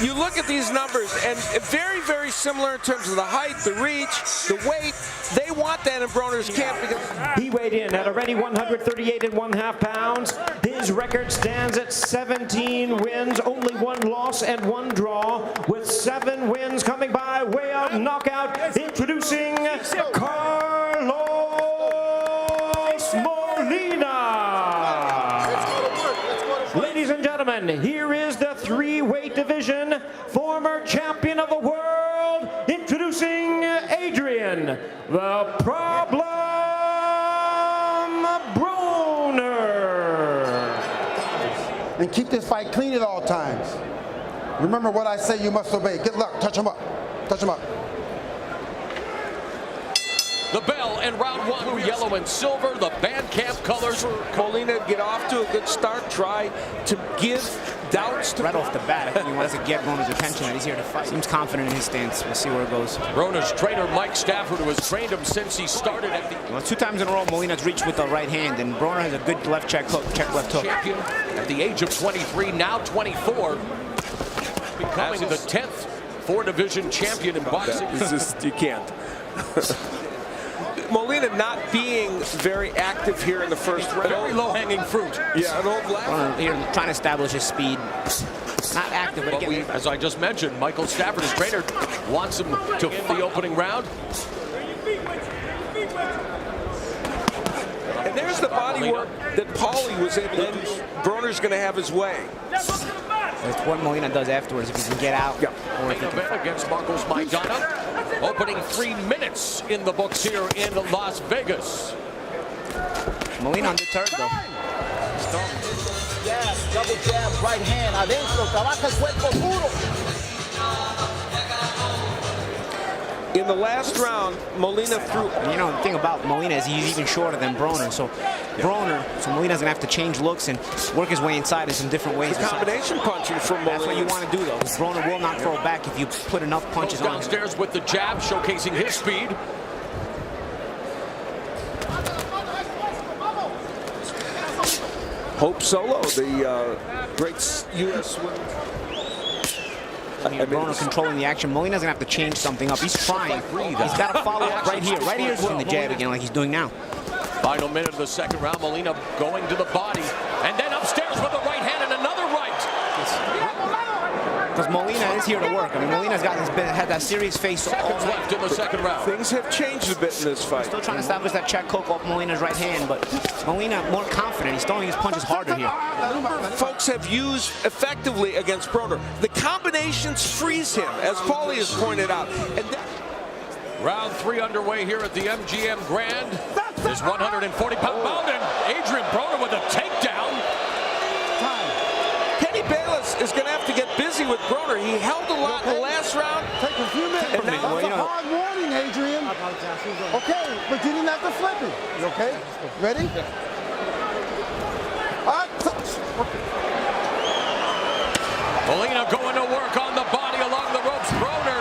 you look at these numbers, and very, very similar in terms of the height, the reach, the weight. They want that in Broner's camp because he weighed in at already 138 1/2 pounds. His record stands at 17 wins, only 1 loss and 1 draw, with 7 wins coming by way of knockout. Introducing Carlos Molina. Ladies and gentlemen, here is the 3-weight division former champion of the world, introducing Adrien, the Problem Broner. And keep this fight clean at all times. Remember what I say, you must obey. Good luck. Touch him up. Touch him up. The bell in round 1, yellow and silver, the band camp colors. Molina get off to a good start, try to give doubts to right off the bat. I think he wants to get Broner's attention that he's here to fight. Seems confident in his stance. We'll see where it goes. Broner's trainer, Mike Stafford, who has trained him since he started at the... Well, 2 times in a row, Molina's reached with the right hand, and Broner has a good left check hook, check left hook. Champion at the age of 23, now 24, becoming the 10th 4-division champion in boxing. It's just, you can't. Molina not being very active here in the first round. Very low-hanging fruit. Yeah, an old left. Here trying to establish his speed. Not active, but we, as I just mentioned, Michael Stafford, his trainer, wants him to the opening round. And there's the body work that Paulie was able to do. Broner's going to have his way. That's what Molina does afterwards, if he can get out. Yep. Or if he can... Against Marcos Maidana. Opening 3 minutes in the books here in Las Vegas. Molina undeterred, though. Jab, double jab, right hand, adentro, trabaja el cuerpo duro. In the last round, Molina threw... You know, the thing about Molina is he's even shorter than Broner. So Molina's going to have to change looks and work his way inside in some different ways. The combination punching from Molina. That's what you want to do, though. Broner will not throw back if you put enough punches on him. Downstairs with the jab, showcasing his speed. Hope Solo, the great U.S. Broner controlling the action. Molina's gonna have to change something up. He's trying. He's got to follow up right here. Right here is doing the jab again, like he's doing now. Final minute of the second round. Molina going to the body, and then upstairs with the right hand and another right. Because Molina is here to work. I mean, Molina's had that serious face all Seconds left in the second round. Things have changed a bit in this fight. Still trying to establish that check hook off Molina's right hand, but Molina more confident. He's throwing his punches harder here. Folks have used effectively against Broner. The combinations freeze him, as Paulie has pointed out. And round 3 underway here at the MGM Grand. This 140-pound mountain. Adrien Broner with a takedown. Kenny Bayless is going to have to get busy with Broner. He held a lot in the last round. Take a few minutes. And now, That's a hard warning, Adrien. Okay, but you didn't have to flip it. You okay? Ready? Molina going to work on the body along the ropes. Broner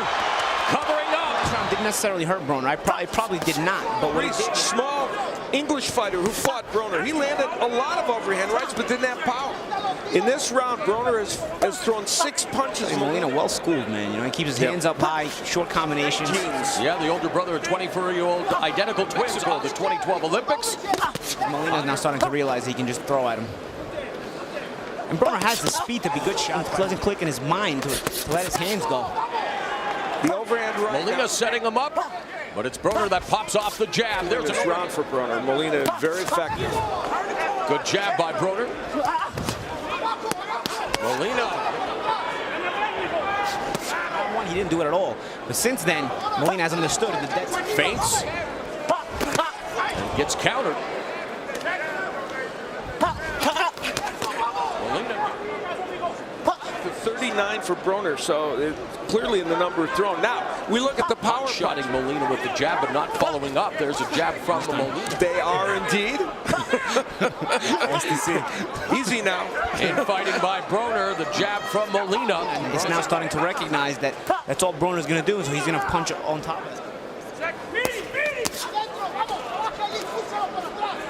covering up. Didn't necessarily hurt Broner. I probably did not. But what he did, small English fighter who fought Broner. He landed a lot of overhand rights, but didn't have power. In this round, Broner has thrown 6 punches. Molina well schooled, man. You know, he keeps his hands up high, short combinations. Yeah, the older brother, a 24-year-old identical twins to the 2012 Olympics. Molina's now starting to realize he can just throw at him. And Broner has the speed to be good shots. It doesn't click in his mind to let his hands go. The overhand right. Molina setting him up, but it's Broner that pops off the jab. There's a round for Broner. Molina very effective. Good jab by Broner. Molina. He didn't do it at all. But since then, Molina has understood the dead feints. Gets countered. Molina. 39 for Broner, so it's clearly in the number thrown. Now, we look at the power shotting Molina with the jab, but not following up. There's a jab from Molina. They are indeed. Nice to see. Easy now. And fighting by Broner, the jab from Molina. And he's now starting to recognize that that's all Broner's going to do, so he's going to punch on top of it.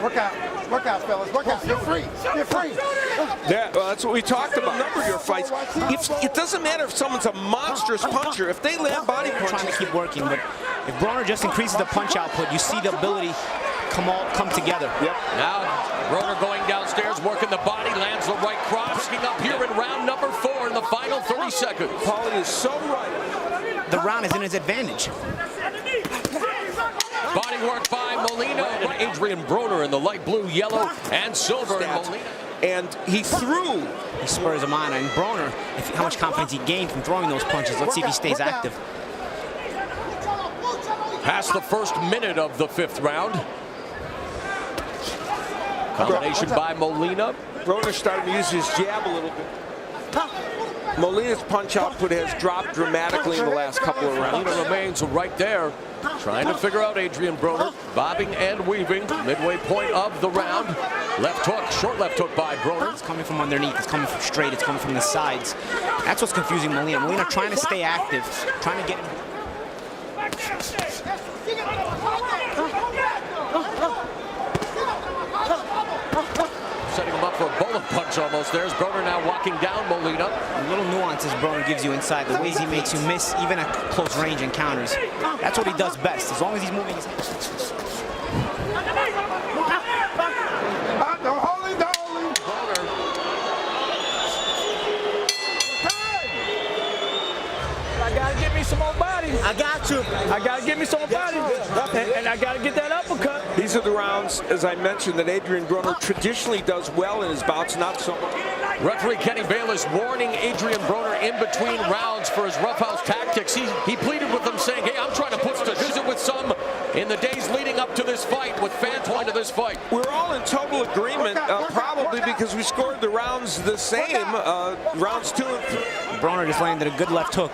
Work out, fellas. Work out. You're free. You're free. Yeah, well, that's what we talked about. A number of your fights. It doesn't matter if someone's a monstrous puncher. If they land body punches. Trying to keep working, but if Broner just increases the punch output, you see the ability come together. Yep. Now, Broner going downstairs, working the body, lands the right cross. Picking up here in round number 4 in the final 30 seconds. Paulie is so right. The round is in his advantage. Body work by Molina and Adrien Broner in the light blue, yellow, and silver. And Molina. And he threw. He spurs him on, and Broner, how much confidence he gained from throwing those punches. Let's see if he stays active. Past the first minute of the 5th round. Combination by Molina. Broner starting to use his jab a little bit. Molina's punch output has dropped dramatically in the last couple of rounds. Molina remains right there, trying to figure out Adrien Broner, bobbing and weaving, midway point of the round. Left hook, short left hook by Broner. It's coming from underneath, it's coming from straight, it's coming from the sides. That's what's confusing Molina. Molina trying to stay active, trying to get him. Setting him up for a bullet punch almost. There's Broner now walking down Molina. The little nuances Broner gives you inside, the ways he makes you miss even at close range encounters. That's what he does best, as long as he's moving his hands. I gotta get me some more body. I got you. I gotta get me some more body. And I gotta get that uppercut. These are the rounds, as I mentioned, that Adrien Broner traditionally does well in his bouts, not so much. Referee Kenny Bayless warning Adrien Broner in between rounds for his roughhouse tactics. He pleaded with them saying, hey, I'm trying to put to visit with some in the days leading up to this fight, with fans going to this fight. We're all in total agreement, probably because we scored the rounds the same, rounds 2 and 3. Broner just landed a good left hook,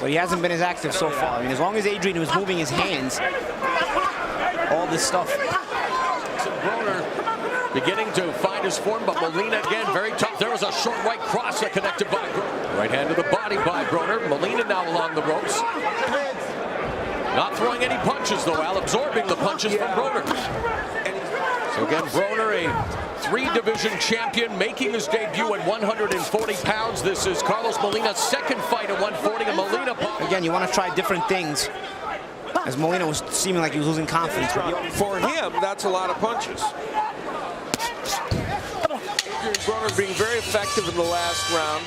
but he hasn't been as active so far. I mean, as long as Adrien was moving his hands, all this stuff. Broner beginning to find his form, but Molina again very tough. There was a short right cross that connected by Broner. Right hand to the body by Broner. Molina now along the ropes. Not throwing any punches though, Al, absorbing the punches from Broner. So again, Broner, a 3-division champion, making his debut at 140 pounds. This is Carlos Molina's second fight at 140, and Molina. Again, you want to try different things, as Molina was seeming like he was losing confidence. For him, that's a lot of punches. Adrien Broner being very effective in the last round.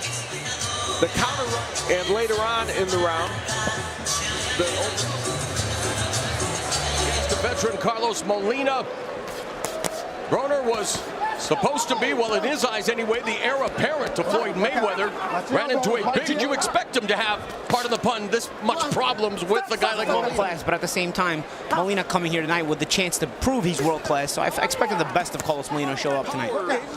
The counter, and later on in the round, the veteran Carlos Molina. Broner was supposed to be, well, in his eyes anyway, the heir apparent to Floyd Mayweather. Ran into a big. Did you expect him to have, pardon the pun, this much problems with a guy like Molina? Class, but at the same time, Molina coming here tonight with the chance to prove he's world class. So I expected the best of Carlos Molina to show up tonight.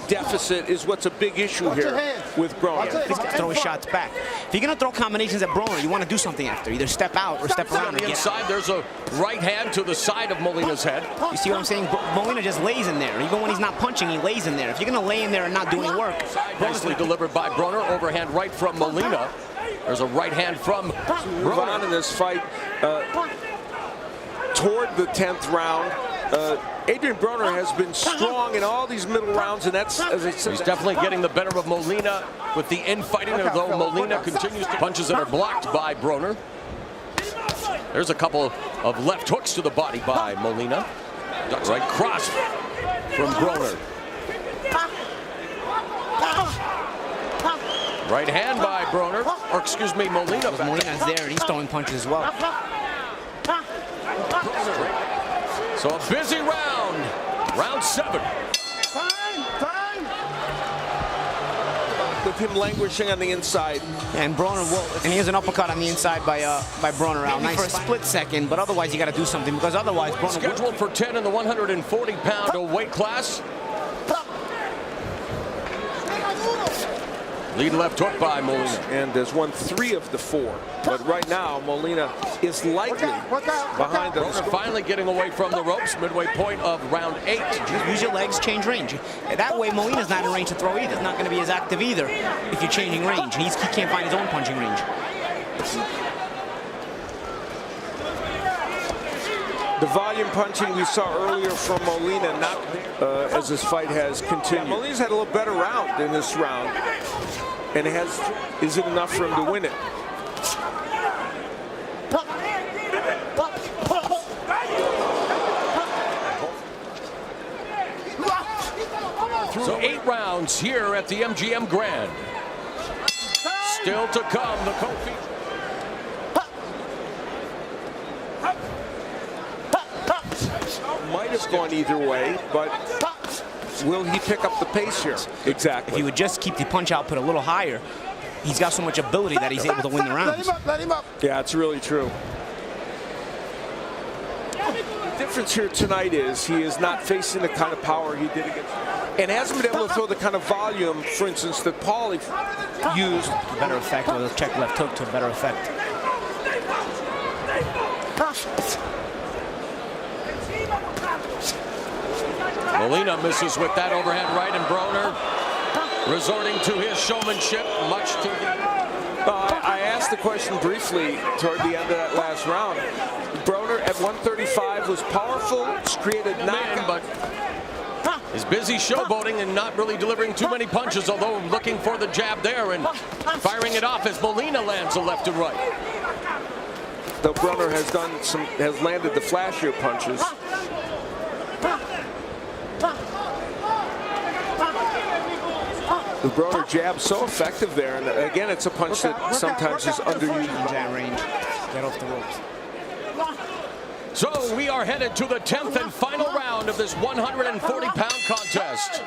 deficit is what's a big issue here with Broner. He's got to throw his shots back. If you're going to throw combinations at Broner, you want to do something after. Either step out or step around. On the inside, there's a right hand to the side of Molina's head. You see what I'm saying? Molina just lays in there. Even when he's not punching, he lays in there. If you're going to lay in there and not do any work. Nicely delivered by Broner. Overhand right from Molina. There's a right hand from Broner. In this fight, toward the 10th round, Adrien Broner has been strong in all these middle rounds, and that's, as I said, he's definitely getting the better of Molina with the infighting, although Molina continues to punches that are blocked by Broner. There's a couple of left hooks to the body by Molina. Right cross from Broner. Right hand by Broner, or excuse me, Molina. Molina's there, and he's throwing punches as well. So a busy round, round 7. with him languishing on the inside. And Broner, and he has an uppercut on the inside by Broner out. Nice for a split second, but otherwise you got to do something, because otherwise Broner scheduled for 10 in the 140-pound weight class. Lead left hook by Molina. And has won 3 of the 4. But right now, Molina is likely behind the Broner finally getting away from the ropes, midway point of round 8. Use your legs, change range. That way, Molina's not in range to throw either. He's not going to be as active either if you're changing range. He can't find his own punching range. The volume punching we saw earlier from Molina, not as this fight has continued. Molina's had a little better round in this round, and is it enough for him to win it? So 8 rounds here at the MGM Grand. Still to come, the co-feature. Might have gone either way, but will he pick up the pace here? Exactly. If he would just keep the punch output a little higher, he's got so much ability that he's able to win the rounds. Let him up. Yeah, it's really true. The difference here tonight is he is not facing the kind of power he did against, and hasn't been able to throw the kind of volume, for instance, that Paul used. Better effect, or the check left hook to a better effect. Molina misses with that overhand right, and Broner resorting to his showmanship, much to the... I asked the question briefly toward the end of that last round. Broner at 135 was powerful, created knockout, but is busy showboating and not really delivering too many punches, although looking for the jab there and firing it off as Molina lands a left and right. Though Broner has landed the flashier punches. The Broner jab so effective there, and again, it's a punch that sometimes is underused in that range. Get off the ropes. So we are headed to the 10th and final round of this 140-pound contest.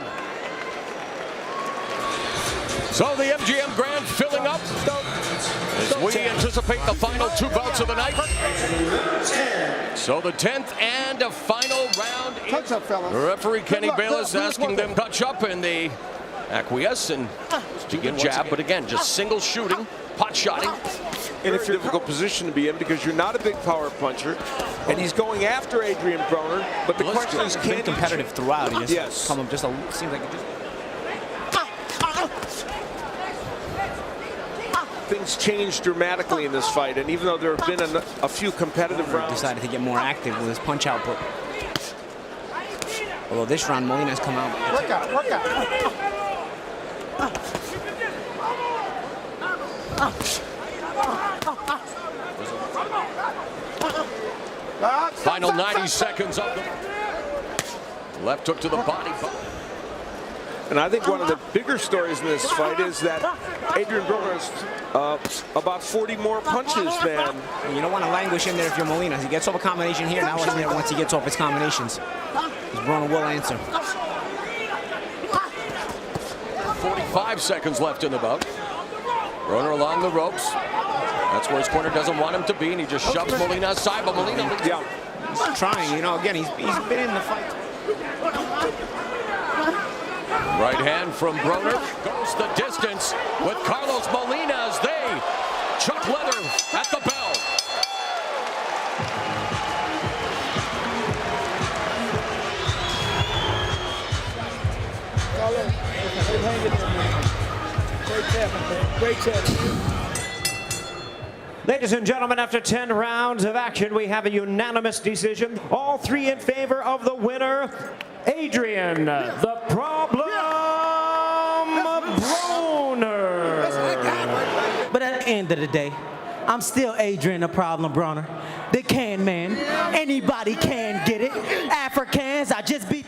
So the MGM Grand filling up as we anticipate the final 2 bouts of the night. So the 10th and a final round. Touch up, fellas. Referee Kenny Good luck, Bayless good luck. asking them to touch up, and they acquiesce and to get jab, but again, just single shooting, pot shotting. In a difficult position to be in because you're not a big power puncher, and he's going after Adrien Broner. But the question is, He's been competitive throughout. He just come up just seems like it just. Things changed dramatically in this fight, and even though there have been a few competitive rounds, Decided to get more active with his punch output. Although this round, Molina's come out. Work out, work out. Final 90 seconds of the left hook to the body. and I think one of the bigger stories in this fight is that Adrien Broner has about 40 more punches than. You don't want to languish in there if you're Molina. He gets off a combination here, now he's there once he gets off his combinations. Broner will answer. 45 seconds left in the bout. Broner along the ropes. That's where his corner doesn't want him to be, and he just shoves Molina aside, but Molina... Yeah. He's trying, you know, again, he's been in the fight. Right hand from Broner goes the distance with Carlos Molina as they chuck leather at the bell. Great tap. Ladies and gentlemen, after 10 rounds of action, we have a unanimous decision. All three in favor of the winner, Adrien, the Problem Broner. But at the end of the day, I'm still Adrien, the Problem Broner. The can man. Anybody can get it. Africans, I just be